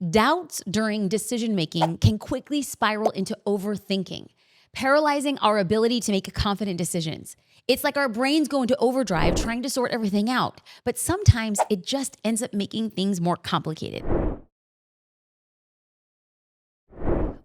Doubts during decision-making can quickly spiral into overthinking, paralyzing our ability to make confident decisions. It's like our brains go into overdrive trying to sort everything out, but sometimes it just ends up making things more complicated.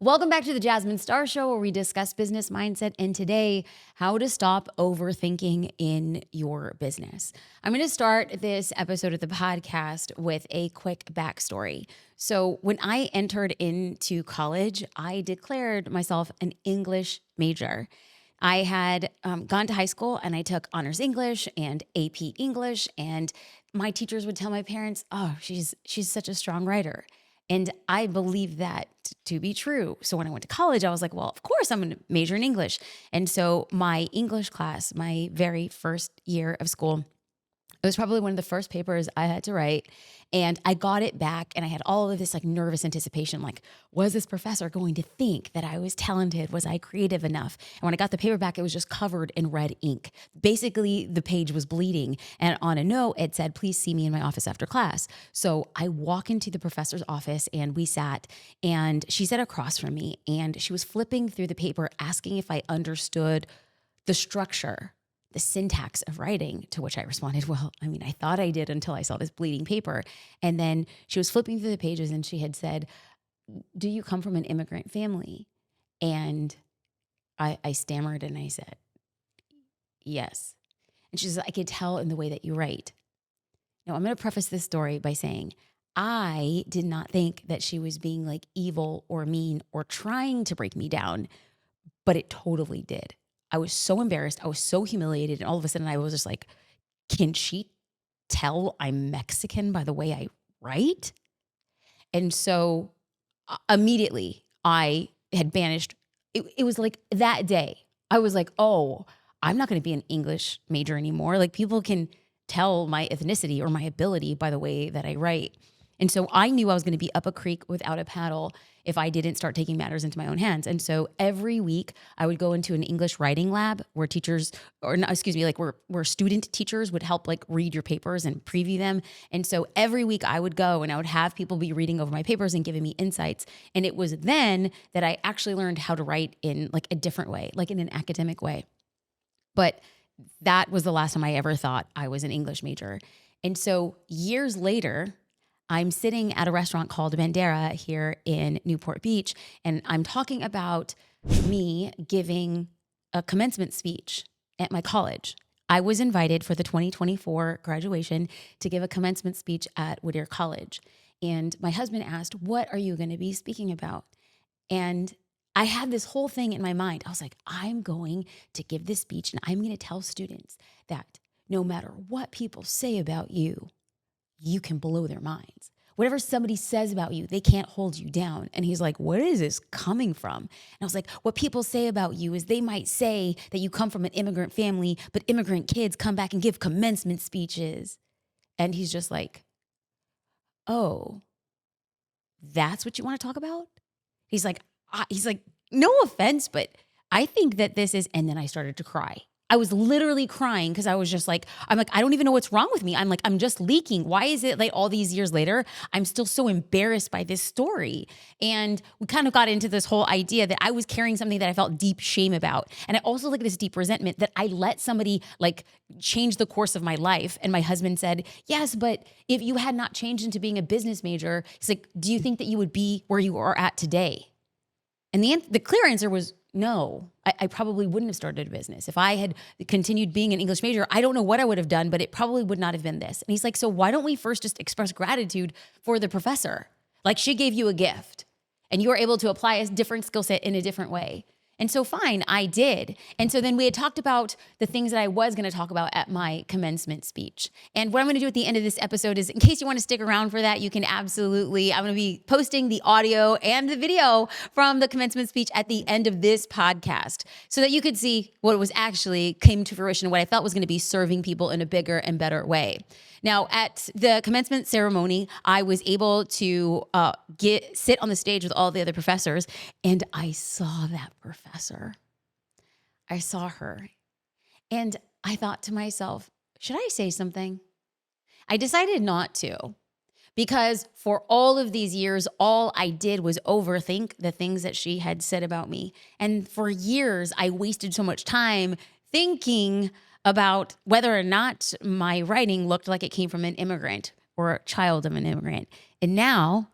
Welcome back to the Jasmine Star Show, where we discuss business mindset and today, how to stop overthinking in your business. I'm going to start this episode of the podcast with a quick backstory. So when I entered into college, I declared myself an English major. I had gone to high school and I took honors English and AP English, and my teachers would tell my parents, "Oh, she's such a strong writer." And I believe that to be true. So when I went to college, I was like, well, of course I'm going to major in English. And so my English class, my very first year of school, it was probably one of the first papers I had to write. And I got it back and I had all of this like nervous anticipation, like, was this professor going to think that I was talented? Was I creative enough? And when I got the paper back, it was just covered in red ink. Basically, the page was bleeding. And on a note, it said, please see me in my office after class. So I walk into the professor's office and we sat, and she sat across from me and she was flipping through the paper, asking if I understood the structure, the syntax of writing, to which I responded, well, I mean, I thought I did until I saw this bleeding paper. And then she was flipping through the pages and she had said, do you come from an immigrant family? And I stammered and I said, yes. And she says, I could tell in the way that you write. Now, I'm going to preface this story by saying I did not think that she was being like evil or mean or trying to break me down, but it totally did. I was so embarrassed. I was so humiliated. And all of a sudden I was just like, can she tell I'm Mexican by the way I write? And so immediately I had banished. It was like that day, I was like, oh, I'm not going to be an English major anymore. Like, people can tell my ethnicity or my ability by the way that I write. And so I knew I was going to be up a creek without a paddle if I didn't start taking matters into my own hands. And so every week I would go into an English writing lab where teachers, or no, excuse me, like where student teachers would help like read your papers and preview them. And so every week I would go and I would have people be reading over my papers and giving me insights. And it was then that I actually learned how to write in like a different way, like in an academic way. But that was the last time I ever thought I was an English major. And so years later, I'm sitting at a restaurant called Bandera here in Newport Beach, and I'm talking about me giving a commencement speech at my college. I was invited for the 2024 graduation to give a commencement speech at Whittier College. And my husband asked, what are you going to be speaking about? And I had this whole thing in my mind. I was like, I'm going to give this speech and I'm going to tell students that no matter what people say about you, you can blow their minds. Whatever somebody says about you, they can't hold you down. And he's like, where is this coming from? And I was like, what people say about you is they might say that you come from an immigrant family, but immigrant kids come back and give commencement speeches. And he's just like, oh, that's what you want to talk about? He's like, no offense, but I think that this is, and then I started to cry. I was literally crying because I was just like, I don't even know what's wrong with me. I'm just leaking. Why is it like all these years later, I'm still so embarrassed by this story? And we kind of got into this whole idea that I was carrying something that I felt deep shame about. And I also like this deep resentment that I let somebody like change the course of my life. And my husband said, yes, but if you had not changed into being a business major, he's like, do you think that you would be where you are at today? And the clear answer was no. I probably wouldn't have started a business. If I had continued being an English major, I don't know what I would have done, but it probably would not have been this. And he's like, so why don't we first just express gratitude for the professor? Like, she gave you a gift and you were able to apply a different skill set in a different way. And so fine, I did. And so then we had talked about the things that I was going to talk about at my commencement speech. And what I'm going to do at the end of this episode is, in case you want to stick around for that, you can absolutely, I'm going to be posting the audio and the video from the commencement speech at the end of this podcast so that you could see what was actually came to fruition, what I felt was going to be serving people in a bigger and better way. Now, at the commencement ceremony, I was able to sit on the stage with all the other professors, and I saw that professor. I saw her, and I thought to myself, should I say something? I decided not to, Because for all of these years, all I did was overthink the things that she had said about me. And for years, I wasted so much time thinking about whether or not my writing looked like it came from an immigrant or a child of an immigrant. And now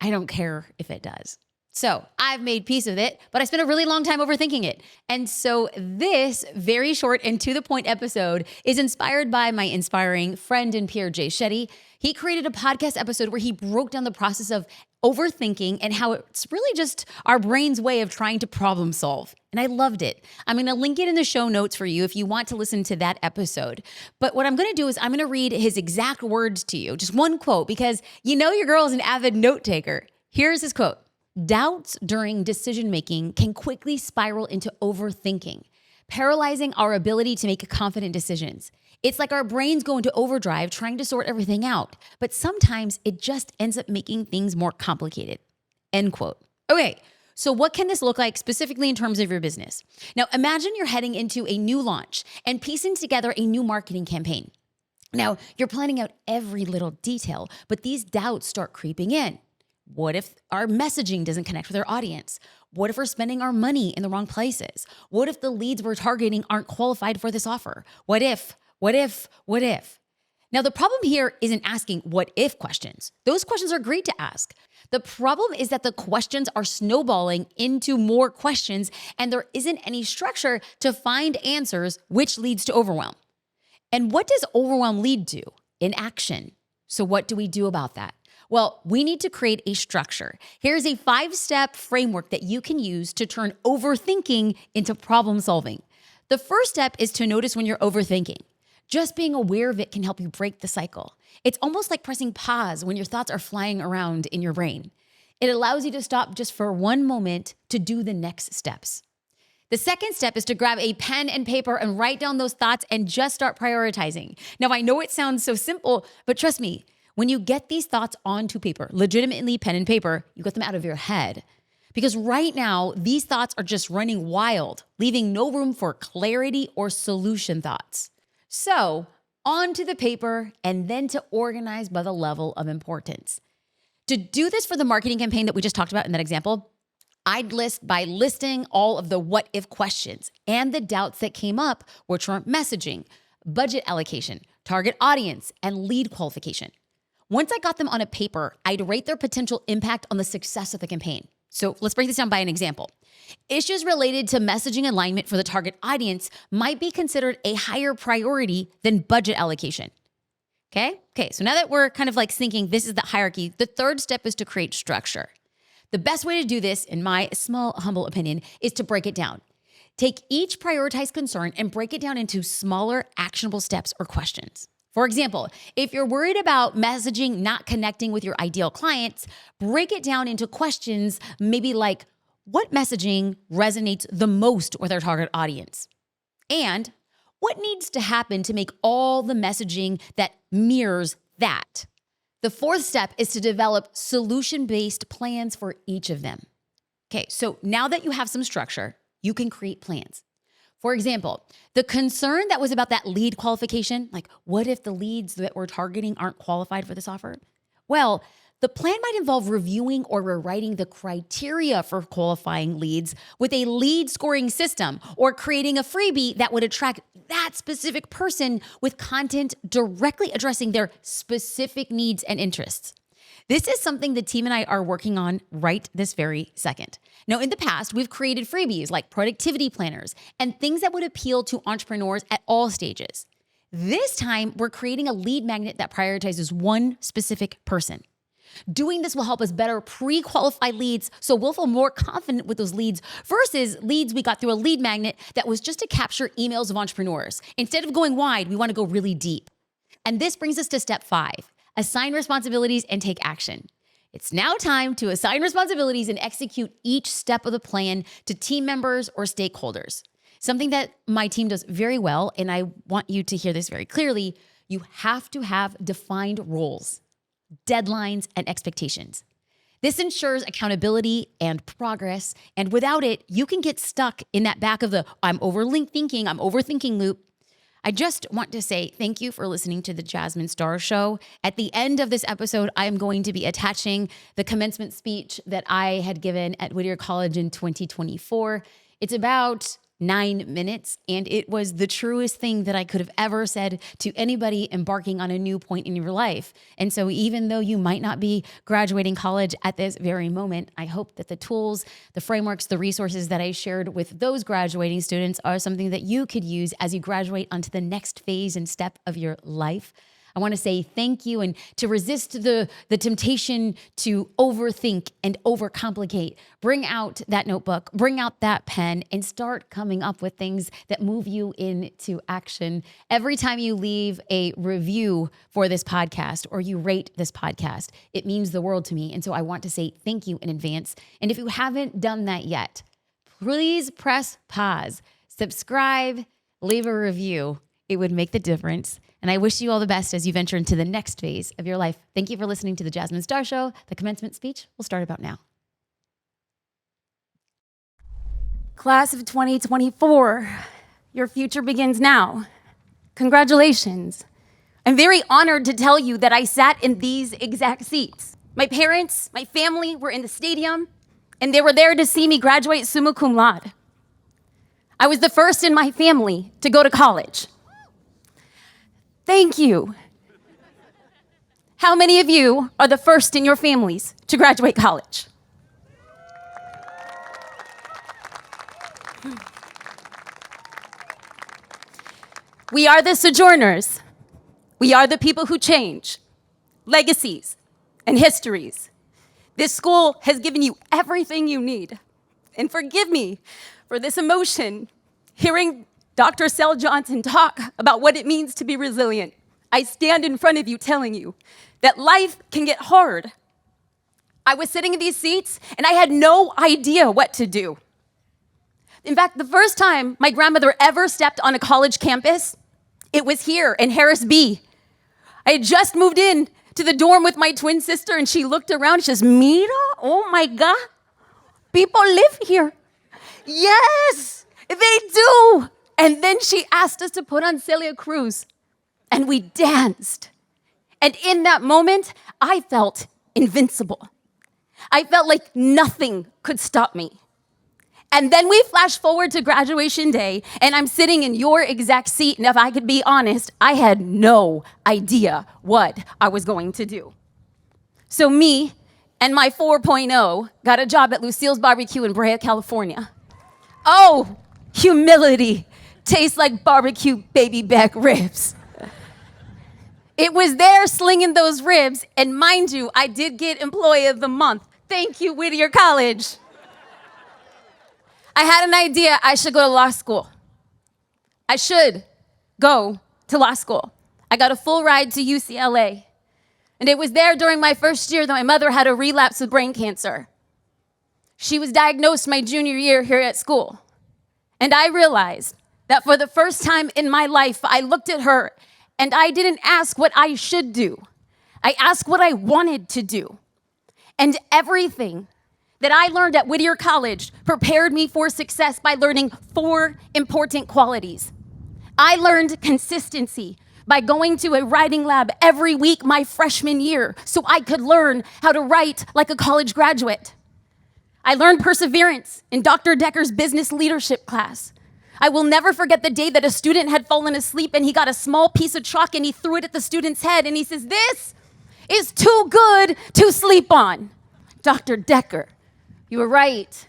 I don't care if it does. So I've made peace with it, but I spent a really long time overthinking it. And so this very short and to the point episode is inspired by my inspiring friend and peer, Jay Shetty. He created a podcast episode where he broke down the process of overthinking and how it's really just our brain's way of trying to problem solve. And I loved it. I'm going to link it in the show notes for you if you want to listen to that episode. But what I'm going to do is I'm going to read his exact words to you, just one quote, because you know your girl is an avid note taker. Here's his quote. Doubts during decision-making can quickly spiral into overthinking, paralyzing our ability to make confident decisions. It's like our brains go into overdrive trying to sort everything out, but sometimes it just ends up making things more complicated. End quote. Okay, so what can this look like specifically in terms of your business? Now, imagine you're heading into a new launch and piecing together a new marketing campaign. Now, you're planning out every little detail, but these doubts start creeping in. What if our messaging doesn't connect with our audience? What if we're spending our money in the wrong places? What if the leads we're targeting aren't qualified for this offer? What if? Now, the problem here isn't asking what if questions. Those questions are great to ask. The problem is that the questions are snowballing into more questions and there isn't any structure to find answers, which leads to overwhelm. And what does overwhelm lead to? Inaction. So what do we do about that? Well, we need to create a structure. Here's a 5-step framework that you can use to turn overthinking into problem solving. The first step is to notice when you're overthinking. Just being aware of it can help you break the cycle. It's almost like pressing pause when your thoughts are flying around in your brain. It allows you to stop just for one moment to do the next steps. The second step is to grab a pen and paper and write down those thoughts and just start prioritizing. Now, I know it sounds so simple, but trust me, when you get these thoughts onto paper, legitimately pen and paper, you get them out of your head. Because right now, these thoughts are just running wild, leaving no room for clarity or solution thoughts. So, onto the paper and then to organize by the level of importance. To do this for the marketing campaign that we just talked about in that example, I'd list by listing all of the what if questions and the doubts that came up, which were messaging, budget allocation, target audience, and lead qualification. Once I got them on a paper, I'd rate their potential impact on the success of the campaign. So let's break this down by an example. Issues related to messaging alignment for the target audience might be considered a higher priority than budget allocation. Okay, so now that we're kind of like thinking this is the hierarchy, the third step is to create structure. The best way to do this, in my small, humble opinion, is to break it down. Take each prioritized concern and break it down into smaller, actionable steps or questions. For example, if you're worried about messaging not connecting with your ideal clients, break it down into questions maybe like, what messaging resonates the most with our target audience? And what needs to happen to make all the messaging that mirrors that? The fourth step is to develop solution-based plans for each of them. Okay, so now that you have some structure, you can create plans. For example, the concern that was about that lead qualification, like what if the leads that we're targeting aren't qualified for this offer? Well, the plan might involve reviewing or rewriting the criteria for qualifying leads with a lead scoring system or creating a freebie that would attract that specific person with content directly addressing their specific needs and interests. This is something the team and I are working on right this very second. Now, in the past, we've created freebies like productivity planners and things that would appeal to entrepreneurs at all stages. This time, we're creating a lead magnet that prioritizes one specific person. Doing this will help us better pre-qualify leads so we'll feel more confident with those leads versus leads we got through a lead magnet that was just to capture emails of entrepreneurs. Instead of going wide, we want to go really deep. And this brings us to step 5. Assign responsibilities and take action. It's now time to assign responsibilities and execute each step of the plan to team members or stakeholders. Something that my team does very well, and I want you to hear this very clearly, you have to have defined roles, deadlines, and expectations. This ensures accountability and progress, and without it, you can get stuck in that back of the I'm overthinking loop. I just want to say thank you for listening to the Jasmine Star Show. At the end of this episode, I am going to be attaching the commencement speech that I had given at Whittier College in 2024. It's about 9 minutes, and it was the truest thing that I could have ever said to anybody embarking on a new point in your life. And so even though you might not be graduating college at this very moment, I hope that the tools, the frameworks, the resources that I shared with those graduating students are something that you could use as you graduate onto the next phase and step of your life. I want to say thank you, and to resist the temptation to overthink and overcomplicate, bring out that notebook, bring out that pen, and start coming up with things that move you into action. Every time you leave a review for this podcast or you rate this podcast, it means the world to me. And so I want to say thank you in advance. And if you haven't done that yet, please press pause, subscribe, leave a review. It would make the difference. And I wish you all the best as you venture into the next phase of your life. Thank you for listening to the Jasmine Star Show. The commencement speech will start about now. Class of 2024, your future begins now. Congratulations. I'm very honored to tell you that I sat in these exact seats. My parents, my family were in the stadium, and they were there to see me graduate summa cum laude. I was the first in my family to go to college. Thank you. How many of you are the first in your families to graduate college? We are the sojourners. We are the people who change legacies and histories. This school has given you everything you need. And forgive me for this emotion, hearing Dr. Sel Johnson talk about what it means to be resilient. I stand in front of you telling you that life can get hard. I was sitting in these seats and I had no idea what to do. In fact, the first time my grandmother ever stepped on a college campus, it was here in Harris B. I had just moved in to the dorm with my twin sister, and she looked around. She says, "Mira, oh my God, people live here." Yes, they do. And then she asked us to put on Celia Cruz, and we danced. And in that moment, I felt invincible. I felt like nothing could stop me. And then we flash forward to graduation day, and I'm sitting in your exact seat, and if I could be honest, I had no idea what I was going to do. So me and my 4.0 got a job at Lucille's Barbecue in Brea, California. Oh, humility. Tastes like barbecue baby back ribs. It was there slinging those ribs, and mind you, I did get Employee of the Month. Thank you, Whittier College. I had an idea I should go to law school. I should go to law school. I got a full ride to UCLA, and it was there during my first year that my mother had a relapse with brain cancer. She was diagnosed my junior year here at school, and I realized that for the first time in my life, I looked at her and I didn't ask what I should do. I asked what I wanted to do. And everything that I learned at Whittier College prepared me for success by learning 4 important qualities. I learned consistency by going to a writing lab every week my freshman year so I could learn how to write like a college graduate. I learned perseverance in Dr. Decker's business leadership class. I will never forget the day that a student had fallen asleep and he got a small piece of chalk and he threw it at the student's head and he says, "This is too good to sleep on." Dr. Decker, you were right.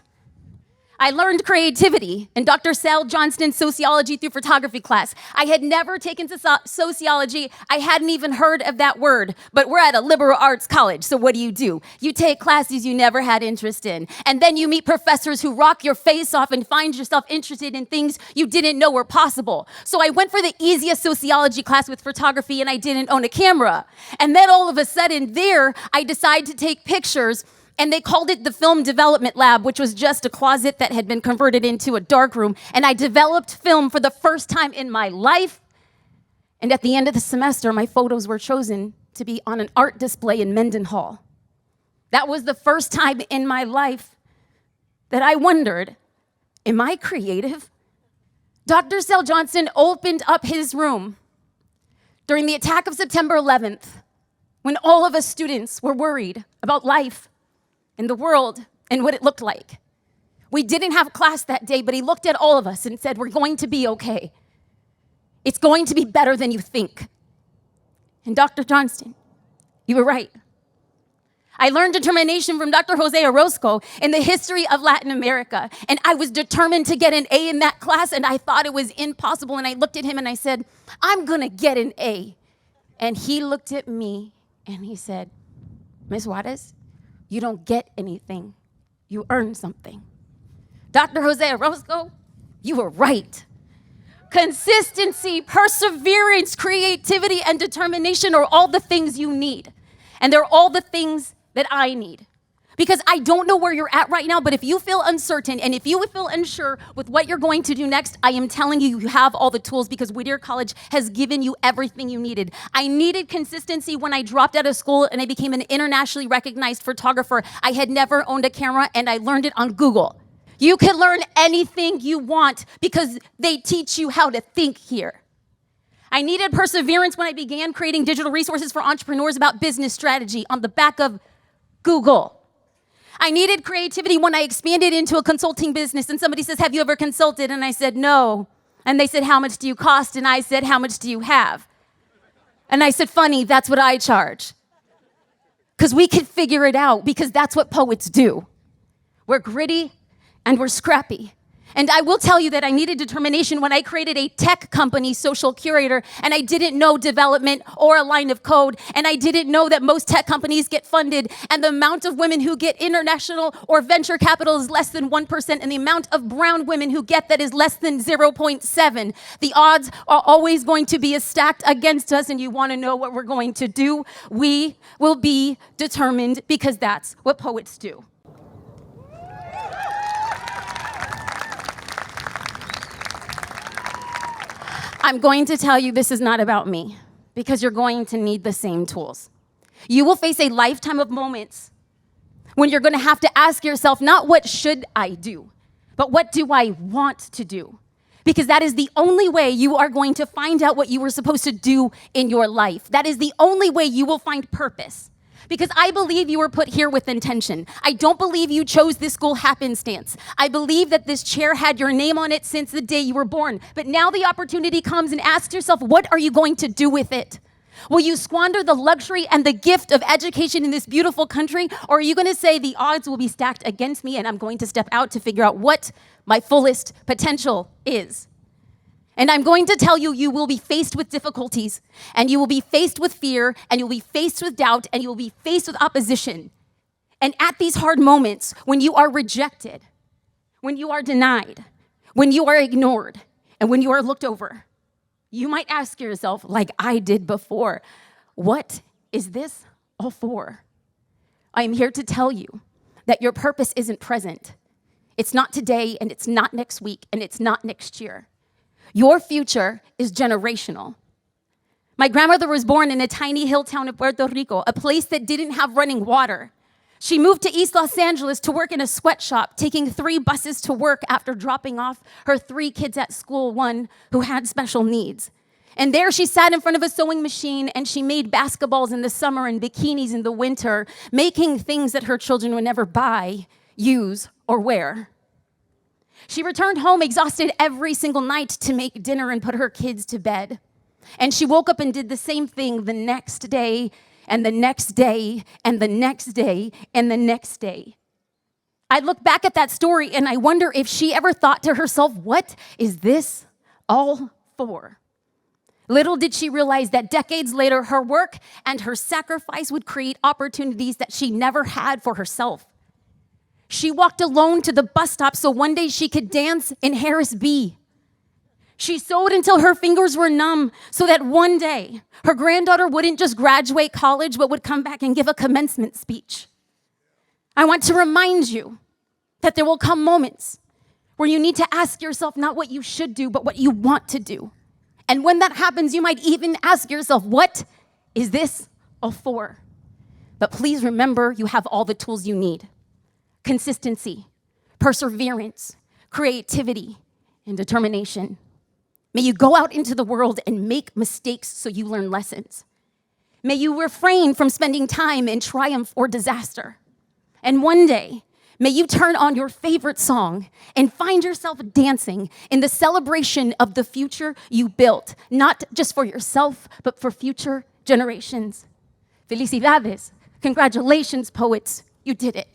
I learned creativity in Dr. Sal Johnston's sociology through photography class. I had never taken sociology. I hadn't even heard of that word, but we're at a liberal arts college, so what do? You take classes you never had interest in, and then you meet professors who rock your face off and find yourself interested in things you didn't know were possible. So I went for the easiest sociology class with photography, and I didn't own a camera. And then all of a sudden there, I decided to take pictures. And they called it the Film Development Lab, which was just a closet that had been converted into a darkroom. And I developed film for the first time in my life. And at the end of the semester, my photos were chosen to be on an art display in Mendenhall. That was the first time in my life that I wondered, am I creative? Dr. Sel Johnson opened up his room during the attack of September 11th, when all of us students were worried about life and the world and what it looked like. We didn't have class that day, but he looked at all of us and said, "We're going to be okay. It's going to be better than you think." And Dr. Johnston, you were right. I learned determination from Dr. Jose Orozco in the history of Latin America. And I was determined to get an A in that class, and I thought it was impossible. And I looked at him and I said, "I'm gonna get an A." And he looked at me and he said, "Ms. Juarez, you don't get anything. You earn something." Dr. Jose Orozco, you were right. Consistency, perseverance, creativity, and determination are all the things you need. And they're all the things that I need. Because I don't know where you're at right now, but if you feel uncertain and if you feel unsure with what you're going to do next, I am telling you, you have all the tools because Whittier College has given you everything you needed. I needed consistency when I dropped out of school and I became an internationally recognized photographer. I had never owned a camera and I learned it on Google. You can learn anything you want because they teach you how to think here. I needed perseverance when I began creating digital resources for entrepreneurs about business strategy on the back of Google. I needed creativity when I expanded into a consulting business and somebody says, "Have you ever consulted?" And I said, "No." And they said, "How much do you cost?" And I said, "How much do you have?" And I said, "Funny, that's what I charge." Because we could figure it out because that's what poets do. We're gritty and we're scrappy. And I will tell you that I needed determination when I created a tech company, Social Curator, and I didn't know development or a line of code, and I didn't know that most tech companies get funded, and the amount of women who get international or venture capital is less than 1%, and the amount of brown women who get that is less than 0.7. The odds are always going to be stacked against us, and you want to know what we're going to do? We will be determined because that's what poets do. I'm going to tell you this is not about me because you're going to need the same tools. You will face a lifetime of moments when you're going to have to ask yourself, not what should I do, but what do I want to do? Because that is the only way you are going to find out what you were supposed to do in your life. That is the only way you will find purpose. Because I believe you were put here with intention. I don't believe you chose this school happenstance. I believe that this chair had your name on it since the day you were born. But now the opportunity comes and ask yourself, what are you going to do with it? Will you squander the luxury and the gift of education in this beautiful country? Or are you going to say the odds will be stacked against me and I'm going to step out to figure out what my fullest potential is? And I'm going to tell you, you will be faced with difficulties, and you will be faced with fear, and you'll be faced with doubt, and you will be faced with opposition. And at these hard moments, when you are rejected, when you are denied, when you are ignored, and when you are looked over, you might ask yourself, like I did before, what is this all for? I am here to tell you that your purpose isn't present. It's not today, and it's not next week, and it's not next year. Your future is generational. My grandmother was born in a tiny hill town of Puerto Rico, a place that didn't have running water. She moved to East Los Angeles to work in a sweatshop, taking 3 buses to work after dropping off her 3 kids at school, one who had special needs. And there she sat in front of a sewing machine and she made basketballs in the summer and bikinis in the winter, making things that her children would never buy, use, or wear. She returned home exhausted every single night to make dinner and put her kids to bed. And she woke up and did the same thing the next day, and the next day, and the next day, and the next day. I look back at that story and I wonder if she ever thought to herself, what is this all for? Little did she realize that decades later, her work and her sacrifice would create opportunities that she never had for herself. She walked alone to the bus stop so one day she could dance in Harris B. She sewed until her fingers were numb so that one day her granddaughter wouldn't just graduate college, but would come back and give a commencement speech. I want to remind you that there will come moments where you need to ask yourself not what you should do, but what you want to do. And when that happens, you might even ask yourself, what is this all for? But please remember, you have all the tools you need. Consistency, perseverance, creativity, and determination. May you go out into the world and make mistakes so you learn lessons. May you refrain from spending time in triumph or disaster. And one day, may you turn on your favorite song and find yourself dancing in the celebration of the future you built, not just for yourself, but for future generations. Felicidades. Congratulations, poets. You did it.